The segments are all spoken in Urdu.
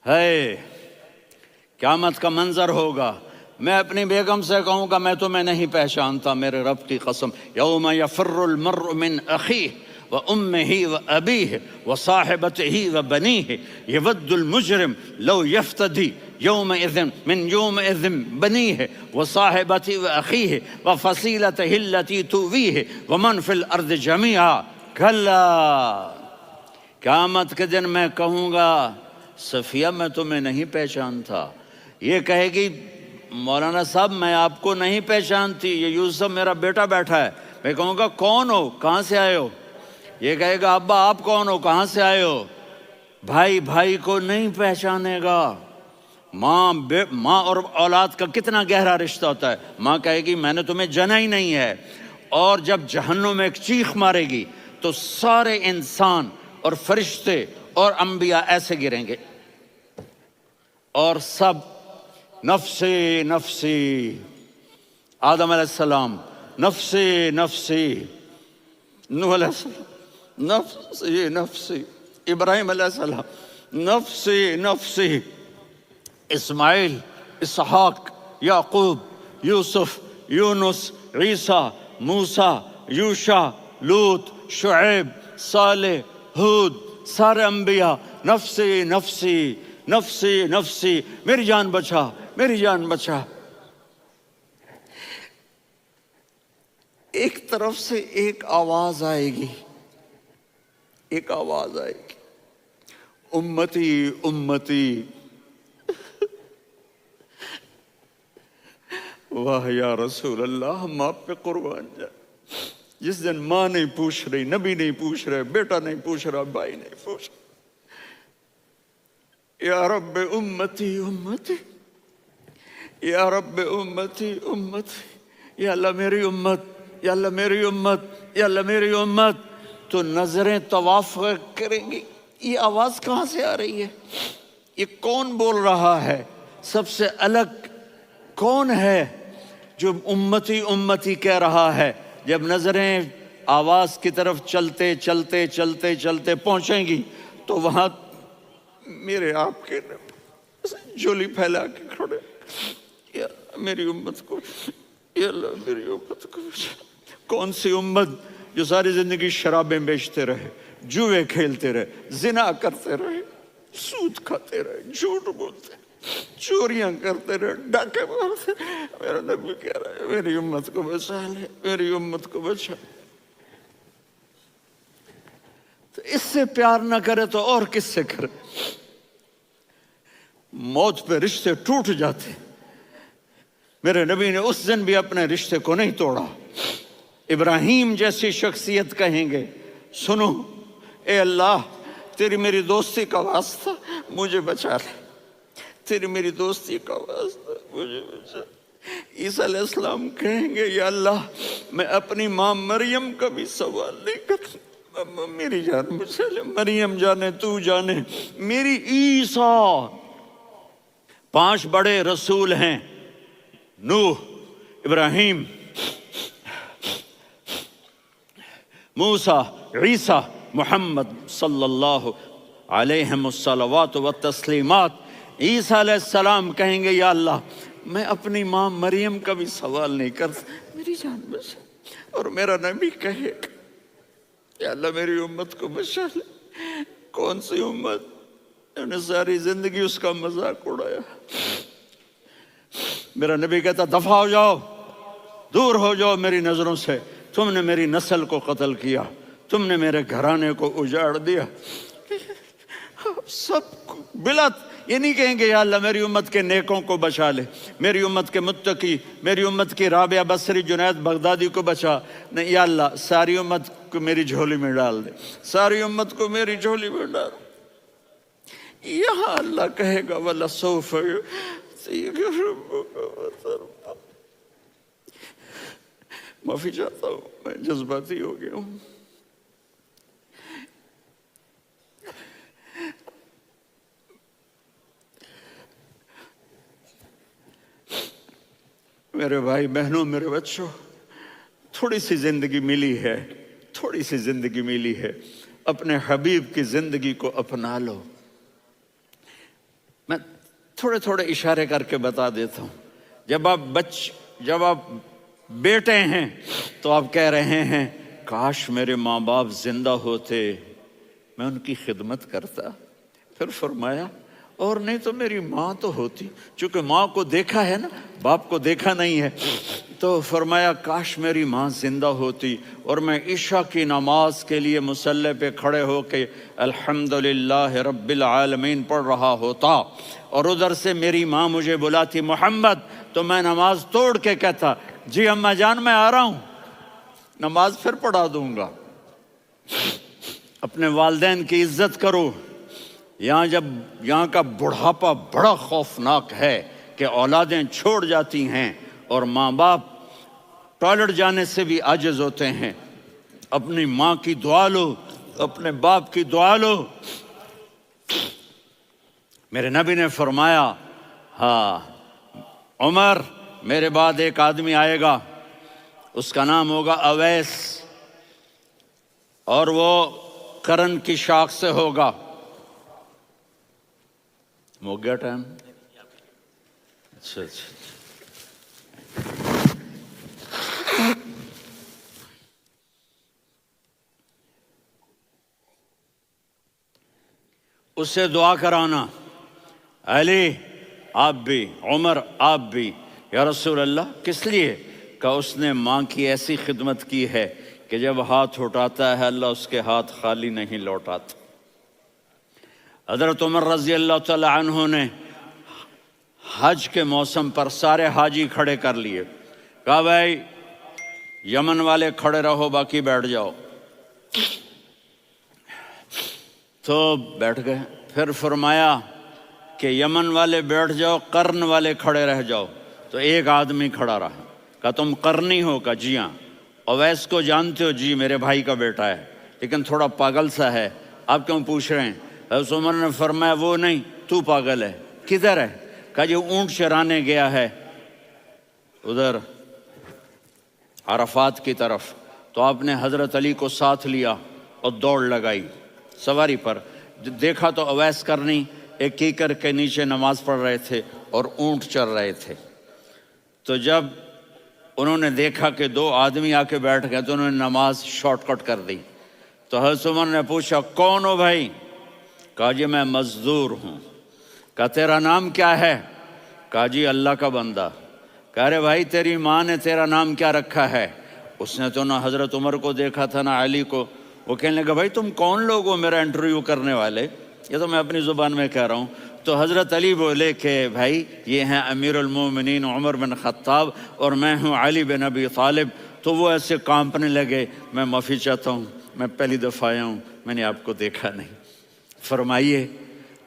ہے قیامت کا منظر ہوگا، میں اپنی بیگم سے کہوں گا میں تمہیں نہیں پہچانتا میرے رب کی قسم، یوم یفر المرء من اخیہ وامہ وابیہ وصاحبتہ وبنیہ یود المجرم لو یفتدی یومئذ من یومئذ بنیہ وصاحبتہ واخیہ وفصیلتہ التی تؤویہ ومن فی الارض جمیعا کلا، قیامت کے دن میں کہوں گا صفیہ میں تمہیں نہیں پہچانتا، یہ کہے گی مولانا صاحب میں آپ کو نہیں پہچانتی، یہ یوسف میرا بیٹا بیٹھا ہے، میں کہوں گا کون ہو کہاں سے آئے ہو، یہ کہے گا ابا آپ کون ہو کہاں سے آئے ہو، بھائی بھائی کو نہیں پہچانے گا، ماں اور اولاد کا کتنا گہرا رشتہ ہوتا ہے، ماں کہے گی میں نے تمہیں جنا ہی نہیں ہے، اور جب جہنم میں ایک چیخ مارے گی تو سارے انسان اور فرشتے اور انبیاء ایسے گریں گے اور سب نفسی نفسی، آدم علیہ السلام نفسی نفسی، نوح علیہ السلام نفسی نفسی، ابراہیم علیہ السلام نفسی نفسی، اسماعیل، اسحاق، یعقوب، یوسف، یونس، عیسیٰ، موسیٰ، یوشع، لوط، شعیب، صالح، ہود، سارے انبیاء نفسی نفسی نفسی نفسی، میری جان بچا میری جان بچا۔ ایک طرف سے ایک آواز آئے گی، ایک آواز آئے گی، امتی امتی، واہ یا رسول اللہ ہم آپ پہ قربان جائیں۔ جس دن ماں نہیں پوچھ رہی، نبی نہیں پوچھ رہے، بیٹا نہیں پوچھ رہا، بھائی نہیں پوچھ رہا، یا رب امتی امتی، یا رب امتی امتی، یا اللہ میری امت، یا اللہ میری امت، یا اللہ میری امت، تو نظریں طواف کریں گی، یہ آواز کہاں سے آ رہی ہے، یہ کون بول رہا ہے، سب سے الگ کون ہے جو امتی امتی کہہ رہا ہے؟ جب نظریں آواز کی طرف چلتے چلتے چلتے چلتے پہنچیں گی تو وہاں میرے آپ کے جھولی پھیلا کے کھڑے، یا اللہ میری امت کو، یا اللہ میری امت کو۔ کون سی امت جو ساری زندگی شرابیں بیچتے رہے، جوئے کھیلتے رہے، زنا کرتے رہے، سود کھاتے رہے، جھوٹ بولتے رہے، چوریاں کرتے رہے، ڈاکے مارتے رہے، میرا نبی کہہ رہا ہے میری امت کو بچا لے، میری امت کو بچا۔ تو اس سے پیار نہ کرے تو اور کس سے کرے؟ موت پہ رشتے ٹوٹ جاتے، میرے نبی نے اس دن بھی اپنے رشتے کو نہیں توڑا۔ ابراہیم جیسی شخصیت کہیں گے سنو اے اللہ تیری میری دوستی کا واسطہ مجھے بچا لے، تیری میری دوستی کا واسطہ مجھے بچا۔ عیسیٰ علیہ السلام کہیں گے یا اللہ میں اپنی ماں مریم کا بھی سوال نہیں کرتا، میری جان بچا لے، مریم جانے تو جانے میری عیسیٰ۔ 5 بڑے رسول ہیں، نوح، ابراہیم، موسیٰ، عیسیٰ، محمد صلی اللہ علیہ الصلوات والتسلیمات۔ عیسیٰ علیہ السلام کہیں گے یا اللہ میں اپنی ماں مریم کا بھی سوال نہیں کرتا، میری جان بچا۔ اور میرا نبی کہے یا اللہ میری امت کو بچا لے۔ کون سی امت انہوں نے ساری زندگی اس کا مذاق اڑایا؟ میرا نبی کہتا دفع ہو جاؤ، دور ہو جاؤ میری نظروں سے، تم نے میری نسل کو قتل کیا، تم نے میرے گھرانے کو اجاڑ دیا۔ سب بلت یہ نہیں کہیں گے یا اللہ میری امت کے نیکوں کو بچا لے، میری امت کے متقی، میری امت کی رابعہ بصری، جنید بغدادی کو بچا، نہیں یا اللہ ساری امت کو میری جھولی میں ڈال دے، ساری امت کو میری جھولی میں ڈال۔ یہاں اللہ کہے گا وَلَسَوْفَ يُعْطِيكَ رَبُّكَ فَتَرْضَىٰ۔ معافی چاہتا ہوں میں جذباتی ہو گیا ہوں۔ میرے بھائی بہنوں، میرے بچوں، تھوڑی سی زندگی ملی ہے، تھوڑی سی زندگی ملی ہے، اپنے حبیب کی زندگی کو اپنا لو۔ تھوڑے تھوڑے اشارے کر کے بتا دیتا ہوں. جب آپ بیٹے ہیں تو آپ کہہ رہے ہیں کاش میرے ماں باپ زندہ ہوتے، میں ان کی خدمت کرتا. پھر فرمایا اور نہیں تو میری ماں تو ہوتی. چونکہ ماں کو دیکھا ہے نا، باپ کو دیکھا نہیں ہے، تو فرمایا کاش میری ماں زندہ ہوتی اور میں عشاء کی نماز کے لیے مصلی پہ کھڑے ہو کے الحمدللہ رب العالمین پڑھ رہا ہوتا، اور ادھر سے میری ماں مجھے بلاتی محمد، تو میں نماز توڑ کے کہتا جی اماں جان میں آ رہا ہوں، نماز پھر پڑھا دوں گا. اپنے والدین کی عزت کرو. یہاں کا بڑھاپا بڑا خوفناک ہے کہ اولادیں چھوڑ جاتی ہیں اور ماں باپ ٹوائلٹ جانے سے بھی عاجز ہوتے ہیں. اپنی ماں کی دعا لو، اپنے باپ کی دعا لو. میرے نبی نے فرمایا ہاں عمر میرے بعد ایک آدمی آئے گا، اس کا نام ہوگا اویس، اور وہ قرن کی شاخ سے ہوگا. ہو گیا ٹائم؟ اچھا. اس سے دعا کرانا، علی آپ بھی، عمر آپ بھی. یا رسول اللہ کس لیے؟ کہ اس نے ماں کی ایسی خدمت کی ہے کہ جب ہاتھ اٹھاتا ہے اللہ اس کے ہاتھ خالی نہیں لوٹاتا. حضرت عمر رضی اللہ تعالی عنہ نے حج کے موسم پر سارے حاجی کھڑے کر لیے، کہا بھائی یمن والے کھڑے رہو باقی بیٹھ جاؤ. تو بیٹھ گئے. پھر فرمایا کہ یمن والے بیٹھ جاؤ، قرن والے کھڑے رہ جاؤ. تو ایک آدمی کھڑا رہا. کہا تم قرنی ہو؟ کہا جی ہاں. اویس کو جانتے ہو؟ جی میرے بھائی کا بیٹا ہے لیکن تھوڑا پاگل سا ہے، آپ کیوں پوچھ رہے ہیں؟ حضرت عمر نے فرمایا وہ نہیں، تو پاگل ہے. کدھر ہے؟ کہا جی اونٹ چرانے گیا ہے ادھر عرفات کی طرف. تو آپ نے حضرت علی کو ساتھ لیا اور دوڑ لگائی سواری پر. دیکھا تو اویس کرنی ایک کیکر کے نیچے نماز پڑھ رہے تھے اور اونٹ چر رہے تھے. تو جب انہوں نے دیکھا کہ دو آدمی آ کے بیٹھ گئے تو انہوں نے نماز شارٹ کٹ کر دی. تو حضرت عمر نے پوچھا کون ہو بھائی؟ کہا جی میں مزدور ہوں. کہا تیرا نام کیا ہے؟ کہا جی اللہ کا بندہ. کہہ رہے بھائی تیری ماں نے تیرا نام کیا رکھا ہے؟ اس نے تو نہ حضرت عمر کو دیکھا تھا نہ علی کو. وہ کہنے لگا بھائی تم کون لوگ ہو میرا انٹرویو کرنے والے؟ یہ تو میں اپنی زبان میں کہہ رہا ہوں. تو حضرت علی بولے کہ بھائی یہ ہیں امیر المومنین عمر بن خطاب اور میں ہوں علی بن ابی طالب. تو وہ ایسے کانپنے لگے. میں معافی چاہتا ہوں، میں پہلی دفعہ آیا ہوں، میں نے آپ کو دیکھا نہیں. فرمائیے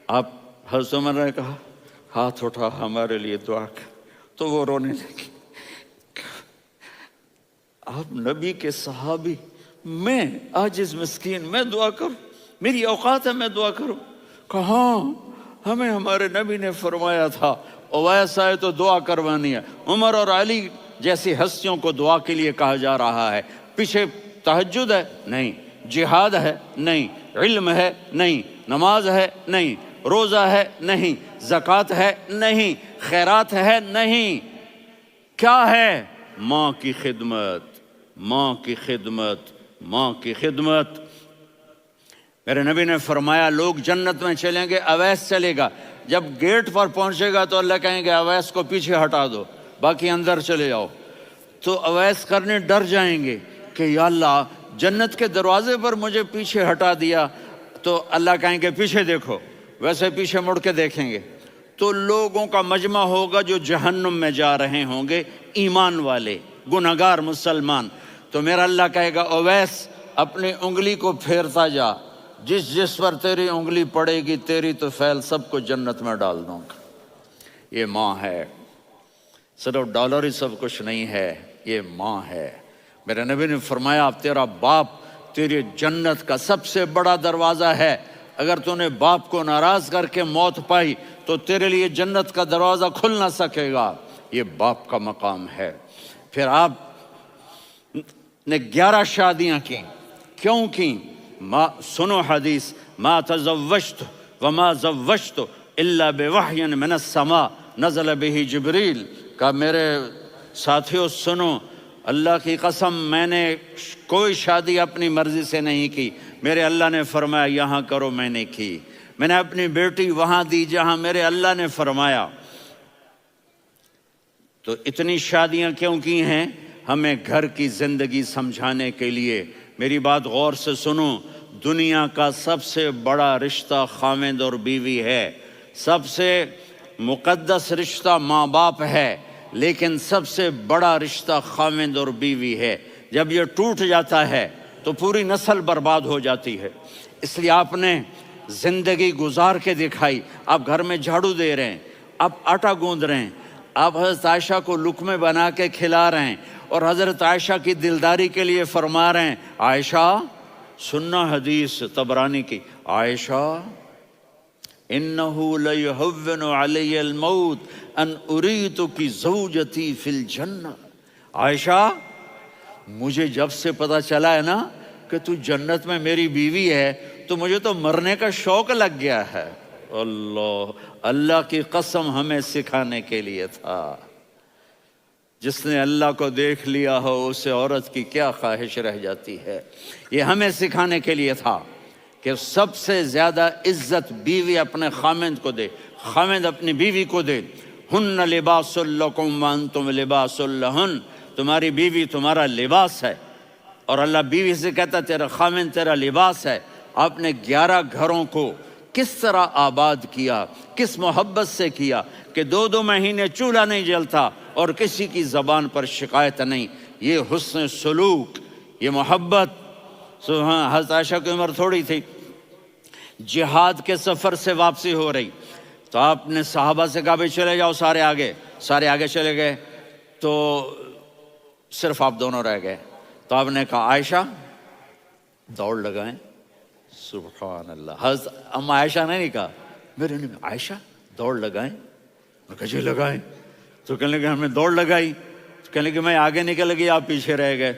آپ. حضرت عمر نے کہا ہاتھ اٹھا ہمارے لیے دعا کر. تو وہ رونے لگے. آپ نبی کے صحابی، میں عاجز مسکین میں دعا کروں؟ میری اوقات ہے میں دعا کروں؟ کہاں ہمیں ہمارے نبی نے فرمایا تھا اویس آئے تو دعا کروانی ہے. عمر اور علی جیسی ہستیوں کو دعا کے لیے کہا جا رہا ہے. پیچھے تہجد ہے؟ نہیں. جہاد ہے؟ نہیں. علم ہے؟ نہیں. نماز ہے؟ نہیں. روزہ ہے؟ نہیں. زکوٰۃ ہے؟ نہیں. خیرات ہے؟ نہیں. کیا ہے؟ ماں کی خدمت، ماں کی خدمت، ماں کی خدمت. میرے نبی نے فرمایا لوگ جنت میں چلیں گے، اویس چلے گا. جب گیٹ پر پہنچے گا تو اللہ کہیں گے اویس کو پیچھے ہٹا دو، باقی اندر چلے جاؤ. تو اویس کرنے ڈر جائیں گے کہ یا اللہ جنت کے دروازے پر مجھے پیچھے ہٹا دیا. تو اللہ کہیں گے پیچھے دیکھو، ویسے پیچھے مڑ کے دیکھیں گے تو لوگوں کا مجمع ہوگا جو جہنم میں جا رہے ہوں گے، ایمان والے، گنہگار مسلمان. تو میرا اللہ کہے گا اویس اپنی انگلی کو پھیرتا جا، جس پر تیری انگلی پڑے گی تیری تو فعل سب کو جنت میں ڈال دوں گا. یہ ماں ہے. صرف ڈالر ہی سب کچھ نہیں ہے، یہ ماں ہے. میرے نبی نے فرمایا اب تیرا باپ تیری جنت کا سب سے بڑا دروازہ ہے. اگر تو نے باپ کو ناراض کر کے موت پائی تو تیرے لیے جنت کا دروازہ کھل نہ سکے گا. یہ باپ کا مقام ہے. پھر آپ نے 11 شادیاں کی. کیوں کی؟ سنو حدیث، ما تزوجت وما زوجت الا بوحی من السماء نزل به جبریل، کہ میرے ساتھیوں سنو، اللہ کی قسم میں نے کوئی شادی اپنی مرضی سے نہیں کی، میرے اللہ نے فرمایا یہاں کرو، میں نے کی۔ میں نے اپنی بیٹی وہاں دی جہاں میرے اللہ نے فرمایا۔ تو اتنی شادیاں کیوں کی ہیں؟ ہمیں گھر کی زندگی سمجھانے کے لیے۔ میری بات غور سے سنو، دنیا کا سب سے بڑا رشتہ خاوند اور بیوی ہے، سب سے مقدس رشتہ ماں باپ ہے، لیکن سب سے بڑا رشتہ خاوند اور بیوی ہے۔ جب یہ ٹوٹ جاتا ہے تو پوری نسل برباد ہو جاتی ہے۔ اس لیے آپ نے زندگی گزار کے دکھائی۔ آپ گھر میں جھاڑو دے رہے ہیں، آپ آٹا گوندھ رہے ہیں، آپ حضرت عائشہ کو لقمے بنا کے کھلا رہے ہیں، اور حضرت عائشہ کی دلداری کے لیے فرما رہے ہیں عائشہ، سننا حدیث طبرانی کی، عائشہ انہو لیہون علی الموت ان اریتک زوجتی فی الجنہ۔ عائشہ مجھے جب سے پتہ چلا ہے نا کہ تو جنت میں میری بیوی ہے تو مجھے تو مرنے کا شوق لگ گیا ہے۔ اللہ کی قسم ہمیں سکھانے کے لیے تھا۔ جس نے اللہ کو دیکھ لیا ہو اسے عورت کی کیا خواہش رہ جاتی ہے۔ یہ ہمیں سکھانے کے لیے تھا کہ سب سے زیادہ عزت بیوی اپنے خاوند کو دے، خاوند اپنی بیوی کو دے۔ ہن لباس لکم وانتم لباس لہن، تمہاری بیوی تمہارا لباس ہے، اور اللہ بیوی سے کہتا تیرا خاوند تیرا لباس ہے۔ آپ نے 11 گھروں کو کس طرح آباد کیا، کس محبت سے کیا کہ 2 مہینے چولہا نہیں جلتا اور کسی کی زبان پر شکایت نہیں۔ یہ حسن سلوک، یہ محبت۔ حضرت عائشہ کی عمر تھوڑی تھی، جہاد کے سفر سے واپسی ہو رہی، تو آپ نے صحابہ سے کہا بھی چلے جاؤ سارے آگے چلے گئے، تو صرف آپ دونوں رہ گئے۔ تو آپ نے کہا عائشہ دوڑ لگائیں۔ سبحان اللہ، حضرت اما عائشہ نے نہیں کہا، میرے نے عائشہ دوڑ لگائیں، میں کہا جی لگائیں۔ تو کہنے لگے ہم نے دوڑ لگائی، کہنے لگے میں آگے نکل گئی، آپ پیچھے رہ گئے۔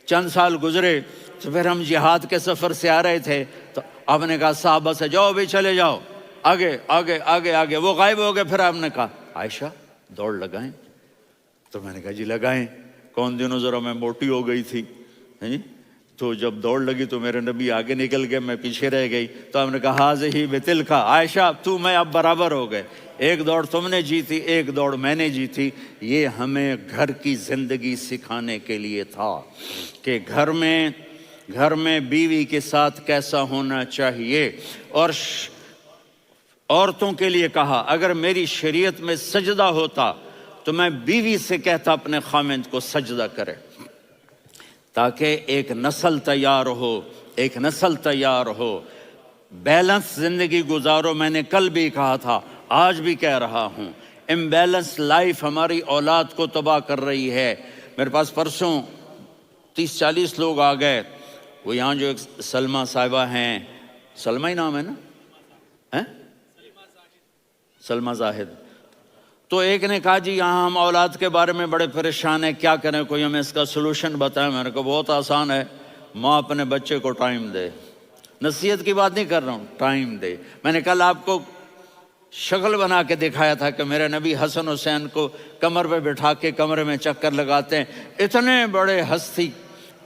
چند سال گزرے تو پھر ہم جہاد کے سفر سے آ رہے تھے، تو آپ نے کہا صحابہ سے جاؤ بھی چلے جاؤ آگے آگے آگے آگے، وہ غائب ہو گئے۔ پھر آپ نے کہا عائشہ دوڑ لگائیں، تو میں نے کہا جی لگائیں۔ کون دنوں ذرا میں موٹی ہو گئی تھی، تو جب دوڑ لگی تو میرے نبی آگے نکل گئے، میں پیچھے رہ گئی۔ تو ہم نے کہا ہاذہ بتلک، عائشہ تو میں اب برابر ہو گئے، ایک دوڑ تم نے جیتی، ایک دوڑ میں نے جیتی۔ یہ ہمیں گھر کی زندگی سکھانے کے لیے تھا کہ گھر میں بیوی کے ساتھ کیسا ہونا چاہیے۔ اور عورتوں کے لیے کہا اگر میری شریعت میں سجدہ ہوتا تو میں بیوی سے کہتا اپنے خاوند کو سجدہ کرے، تاکہ ایک نسل تیار ہو، بیلنس زندگی گزارو۔ میں نے کل بھی کہا تھا، آج بھی کہہ رہا ہوں، امبیلنس لائف ہماری اولاد کو تباہ کر رہی ہے۔ میرے پاس پرسوں 30-40 لوگ آ گئے، وہ یہاں جو ایک سلمہ صاحبہ ہیں، سلمہ ہی نام ہے نا، سلمہ زاہد، تو ایک نے کہا جی یہاں ہم اولاد کے بارے میں بڑے پریشان ہیں، کیا کریں، کوئی ہمیں اس کا سلوشن بتائیں۔ میں نے کہا بہت آسان ہے، ماں اپنے بچے کو ٹائم دے، نصیحت کی بات نہیں کر رہا ہوں، ٹائم دے۔ میں نے کل آپ کو شکل بنا کے دکھایا تھا کہ میرے نبی حسن حسین کو کمر پہ بٹھا کے کمرے میں چکر لگاتے ہیں۔ اتنے بڑے ہستی،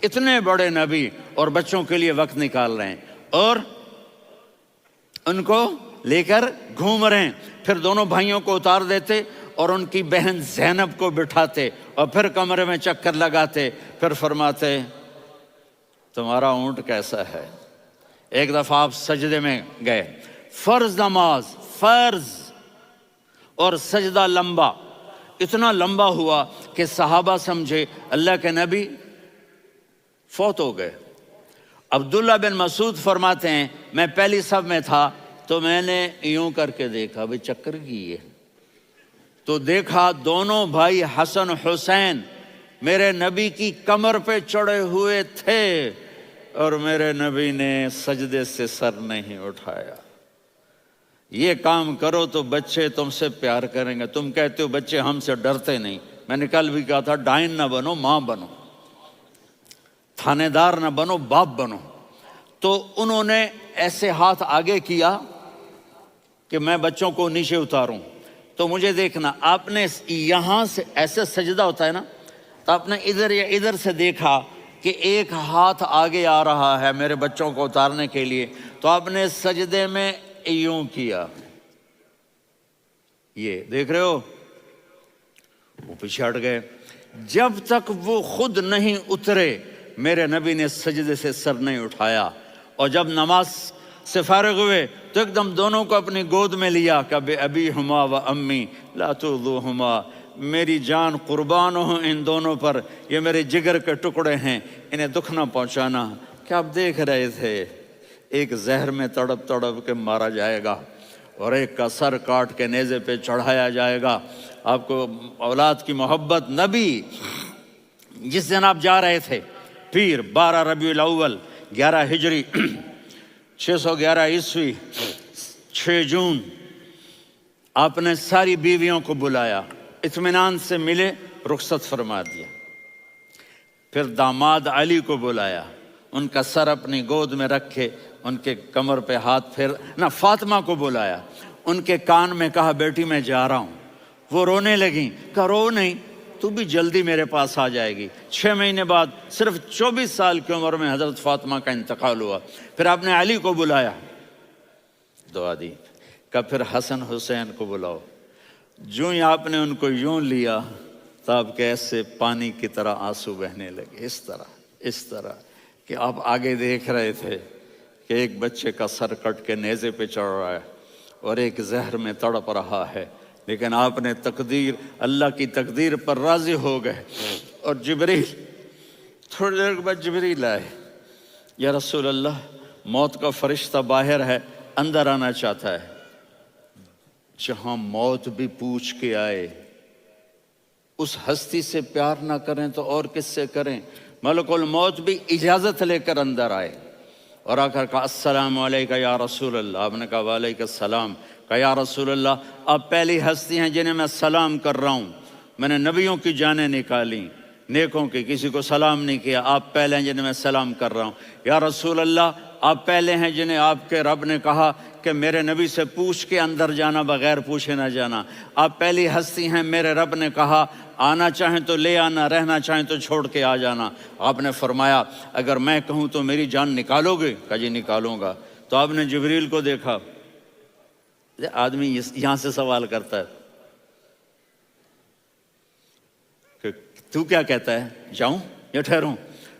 اتنے بڑے نبی، اور بچوں کے لیے وقت نکال رہے ہیں اور ان کو لے کر گھوم رہے ہیں۔ پھر دونوں بھائیوں کو اتار دیتے اور ان کی بہن زینب کو بٹھاتے اور پھر کمرے میں چکر لگاتے، پھر فرماتے تمہارا اونٹ کیسا ہے۔ ایک دفعہ آپ سجدے میں گئے، فرض نماز، فرض، اور سجدہ لمبا، اتنا لمبا ہوا کہ صحابہ سمجھے اللہ کے نبی فوت ہو گئے۔ عبداللہ بن مسعود فرماتے ہیں میں پہلی صف میں تھا تو میں نے یوں کر کے دیکھا بھی چکر کی ہے، تو دیکھا دونوں بھائی حسن حسین میرے نبی کی کمر پہ چڑھے ہوئے تھے اور میرے نبی نے سجدے سے سر نہیں اٹھایا۔ یہ کام کرو تو بچے تم سے پیار کریں گے۔ تم کہتے ہو بچے ہم سے ڈرتے نہیں، میں نے کل بھی کہا تھا ڈائن نہ بنو، ماں بنو، تھانے دار نہ بنو، باپ بنو۔ تو انہوں نے ایسے ہاتھ آگے کیا کہ میں بچوں کو نیچے اتاروں، تو مجھے دیکھنا، آپ نے یہاں سے ایسے سجدہ ہوتا ہے نا، تو آپ نے ادھر یا ادھر سے دیکھا کہ ایک ہاتھ آگے آ رہا ہے میرے بچوں کو اتارنے کے لیے، تو آپ نے سجدے میں یوں کیا، یہ دیکھ رہے ہو، وہ پیچھے ہٹ گئے۔ جب تک وہ خود نہیں اترے میرے نبی نے سجدے سے سر نہیں اٹھایا، اور جب نماز سے فارغ ہوئے تو ایک دم دونوں کو اپنی گود میں لیا کہ ابی ہما و امی لا تؤذوہما، میری جان قربان ہو ان دونوں پر، یہ میرے جگر کے ٹکڑے ہیں، انہیں دکھ نہ پہنچانا۔ کیا آپ دیکھ رہے تھے؟ ایک زہر میں تڑپ تڑپ کے مارا جائے گا، اور ایک کا سر کاٹ کے نیزے پہ چڑھایا جائے گا۔ آپ کو اولاد کی محبت، نبی جس دن آپ جا رہے تھے، پیر 12 ربیع الاول 11 ہجری 611 عیسوی 6 جون، آپ نے ساری بیویوں کو بلایا، اطمینان سے ملے، رخصت فرما دیا۔ پھر داماد علی کو بلایا، ان کا سر اپنی گود میں رکھے، ان کے کمر پہ ہاتھ پھیر نہ، فاطمہ کو بلایا، ان کے کان میں کہا بیٹی میں جا رہا ہوں۔ وہ رونے لگیں، کہا رو نہیں، تو بھی جلدی میرے پاس آ جائے گی۔ 6 مہینے بعد صرف 24 سال کی عمر میں حضرت فاطمہ کا انتقال ہوا۔ پھر آپ نے علی کو بلایا، دعا دی، کہا پھر حسن حسین کو بلاؤ۔ جو ہی آپ نے ان کو یوں لیا، تب کیسے پانی کی طرح آنسو بہنے لگے، اس طرح کہ آپ آگے دیکھ رہے تھے کہ ایک بچے کا سر کٹ کے نیزے پہ چڑھ رہا ہے اور ایک زہر میں تڑپ رہا ہے، لیکن آپ نے تقدیر، اللہ کی تقدیر پر راضی ہو گئے۔ اور جبریل، تھوڑی دیر کے بعد جبریل آئے، یا رسول اللہ موت کا فرشتہ باہر ہے، اندر آنا چاہتا ہے۔ جہاں موت بھی پوچھ کے آئے، اس ہستی سے پیار نہ کریں تو اور کس سے کریں؟ ملک الموت بھی اجازت لے کر اندر آئے اور آ کر کہا السلام علیکہ یا رسول اللہ۔ آپ نے کہا وعلیکم السلام۔ کہا یا رسول اللہ، آپ پہلی ہستی ہیں جنہیں میں سلام کر رہا ہوں، میں نے نبیوں کی جانیں نکالی، نیکوں کی، کسی کو سلام نہیں کیا، آپ پہلے ہیں جنہیں میں سلام کر رہا ہوں۔ یا رسول اللہ، آپ پہلے ہیں جنہیں آپ کے رب نے کہا کہ میرے نبی سے پوچھ کے اندر جانا، بغیر پوچھے نہ جانا۔ آپ پہلی ہستی ہیں، میرے رب نے کہا آنا چاہیں تو لے آنا، رہنا چاہیں تو چھوڑ کے آ جانا۔ آپ نے فرمایا اگر میں کہوں تو میری جان نکالو گے؟ کہا جی نکالوں گا۔ تو آپ نے جبریل کو دیکھا، آدمی یہاں سے سوال کرتا ہے کہ تو کیا کہتا ہے، جاؤں یا ٹھہروں؟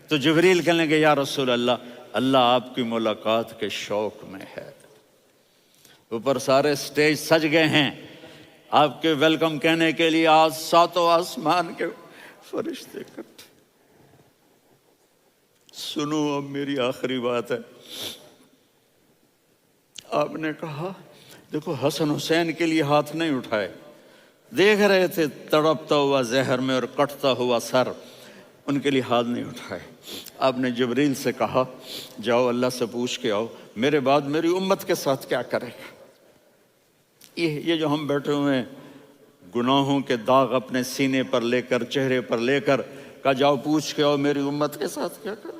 تو جبریل کہنے لگے یا رسول اللہ، اللہ آپ کی ملاقات کے شوق میں ہے۔ اوپر سارے سٹیج سج گئے ہیں آپ کے ویلکم کہنے کے لیے، آج 7 آسمان کے فرشتے اکٹھے۔ سنو اب میری آخری بات ہے۔ آپ نے کہا دیکھو، حسن حسین کے لیے ہاتھ نہیں اٹھائے، دیکھ رہے تھے تڑپتا ہوا زہر میں اور کٹتا ہوا سر، ان کے لیے ہاتھ نہیں اٹھائے۔ آپ نے جبریل سے کہا جاؤ اللہ سے پوچھ کے آؤ میرے بعد میری امت کے ساتھ کیا کرے گا۔ یہ جو ہم بیٹھے ہوئے ہیں، گناہوں کے داغ اپنے سینے پر لے کر، چہرے پر لے کر، کہا جاؤ پوچھ کے آؤ میری امت کے ساتھ کیا کرے۔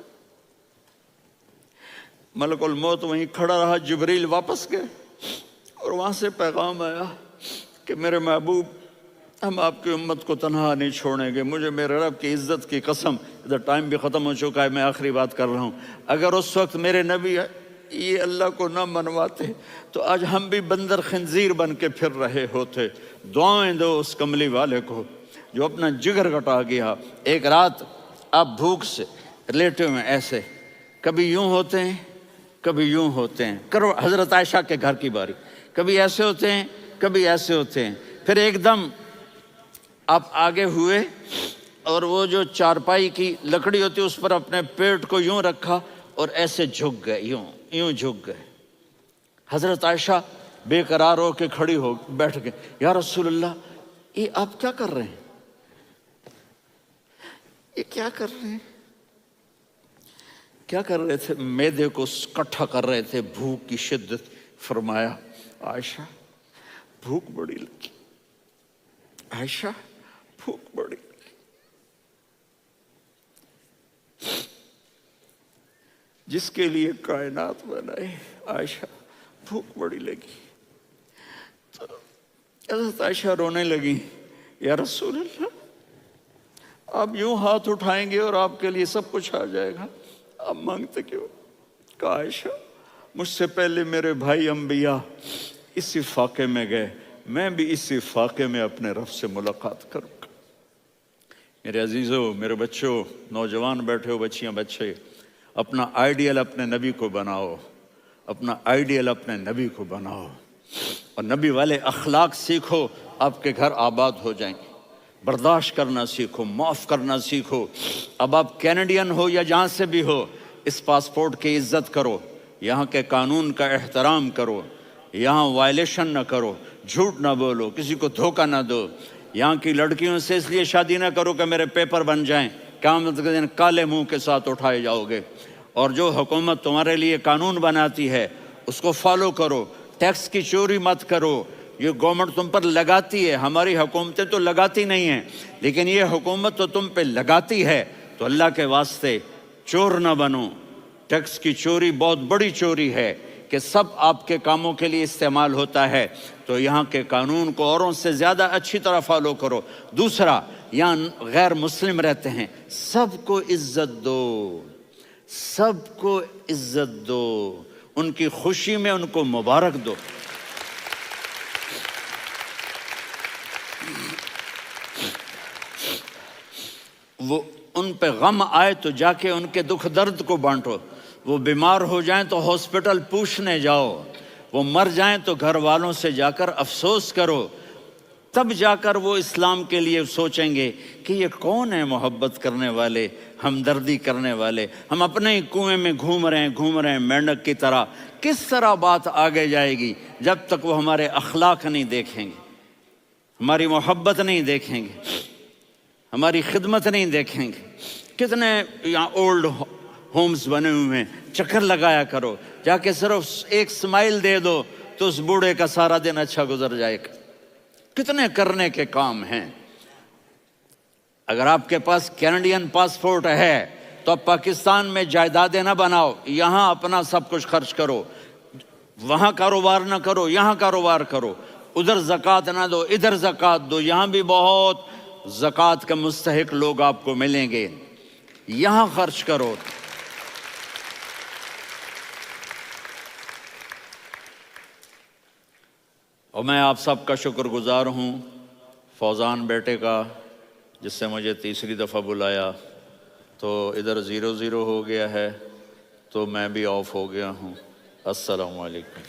ملک الموت وہیں کھڑا رہا، جبریل واپس گئے اور وہاں سے پیغام آیا کہ میرے محبوب، ہم آپ کی امت کو تنہا نہیں چھوڑیں گے، مجھے میرے رب کی عزت کی قسم، ادھر ٹائم بھی ختم ہو چکا ہے، میں آخری بات کر رہا ہوں، اگر اس وقت میرے نبی یہ اللہ کو نہ منواتے تو آج ہم بھی بندر خنزیر بن کے پھر رہے ہوتے۔ دعائیں دو اس کملی والے کو جو اپنا جگر کٹا گیا۔ ایک رات آپ بھوک سے لیٹے ہوئے ایسے، کبھی یوں ہوتے ہیں کبھی یوں ہوتے ہیں، کرو حضرت عائشہ کے گھر کی باری، کبھی ایسے ہوتے ہیں کبھی ایسے ہوتے ہیں، پھر ایک دم آپ آگے ہوئے اور وہ جو چارپائی کی لکڑی ہوتی ہے اس پر اپنے پیٹ کو یوں رکھا اور ایسے جھک گئے، یوں جھک گئے۔ حضرت عائشہ بے قرار ہو کے کھڑی ہو بیٹھ گئے، یا رسول اللہ یہ آپ کیا کر رہے ہیں، یہ کیا کر رہے ہیں؟ کیا کر رہے تھے؟ معدے کو کٹھا کر رہے تھے، بھوک کی شدت۔ فرمایا عائشہ بھوک بڑی لگی، عائشہ بھوک بڑی لگی۔ جس کے لیے کائنات بنائے، عائشہ بھوک بڑی لگی۔ حضرت عائشہ رونے لگی، یا رسول اللہ آپ یوں ہاتھ اٹھائیں گے اور آپ کے لیے سب کچھ آ جائے گا، آپ مانگتے کیوں؟ کہا عائشہ مجھ سے پہلے میرے بھائی انبیاء اسی فاقے میں گئے، میں بھی اسی فاقے میں اپنے رب سے ملاقات کروں گا۔ میرے عزیزوں، میرے بچوں، نوجوان بیٹھے ہو، بچیاں بچے، اپنا آئیڈیل اپنے نبی کو بناؤ، اپنا آئیڈیل اپنے نبی کو بناؤ، اور نبی والے اخلاق سیکھو، آپ کے گھر آباد ہو جائیں گے۔ برداشت کرنا سیکھو، معاف کرنا سیکھو۔ اب آپ کینیڈین ہو یا جہاں سے بھی ہو، اس پاسپورٹ کی عزت کرو، یہاں کے قانون کا احترام کرو، یہاں وائلیشن نہ کرو، جھوٹ نہ بولو، کسی کو دھوکہ نہ دو۔ یہاں کی لڑکیوں سے اس لیے شادی نہ کرو کہ میرے پیپر بن جائیں، قیامت کے دن کالے منہ کے ساتھ اٹھائے جاؤ گے۔ اور جو حکومت تمہارے لیے قانون بناتی ہے اس کو فالو کرو، ٹیکس کی چوری مت کرو۔ یہ گورنمنٹ تم پر لگاتی ہے، ہماری حکومتیں تو لگاتی نہیں ہیں، لیکن یہ حکومت تو تم پہ لگاتی ہے، تو اللہ کے واسطے چور نہ بنو۔ ٹیکس کی چوری بہت بڑی چوری ہے کہ سب آپ کے کاموں کے لیے استعمال ہوتا ہے، تو یہاں کے قانون کو اوروں سے زیادہ اچھی طرح فالو کرو۔ دوسرا، یہاں غیر مسلم رہتے ہیں، سب کو عزت دو، سب کو عزت دو، ان کی خوشی میں ان کو مبارک دو۔ وہ ان پہ غم آئے تو جا کے ان کے دکھ درد کو بانٹو، وہ بیمار ہو جائیں تو ہاسپٹل پوچھنے جاؤ، وہ مر جائیں تو گھر والوں سے جا کر افسوس کرو، تب جا کر وہ اسلام کے لیے سوچیں گے کہ یہ کون ہے محبت کرنے والے، ہمدردی کرنے والے۔ ہم اپنے ہی کنویں میں گھوم رہے ہیں مینڈک کی طرح۔ کس طرح بات آگے جائے گی جب تک وہ ہمارے اخلاق نہیں دیکھیں گے، ہماری محبت نہیں دیکھیں گے، ہماری خدمت نہیں دیکھیں گے۔ کتنے یہاں اولڈ ہومز بنے ہوئے ہیں، چکر لگایا کرو، جا کے صرف ایک سمائل دے دو تو اس بوڑھے کا سارا دن اچھا گزر جائے گا۔ کتنے کرنے کے کام ہیں۔ اگر آپ کے پاس کینیڈین پاسپورٹ ہے تو آپ پاکستان میں جائیدادیں نہ بناؤ، یہاں اپنا سب کچھ خرچ کرو، وہاں کاروبار نہ کرو، یہاں کاروبار کرو، ادھر زکوٰۃ نہ دو، ادھر زکوٰۃ دو، یہاں بھی بہت زکوٰۃ کے مستحق لوگ آپ کو ملیں گے، یہاں خرچ کرو۔ اور میں آپ سب کا شکر گزار ہوں، فوزان بیٹے کا، جس سے مجھے تیسری دفعہ بلایا، تو ادھر 0-0 ہو گیا ہے تو میں بھی آف ہو گیا ہوں۔ السلام علیکم۔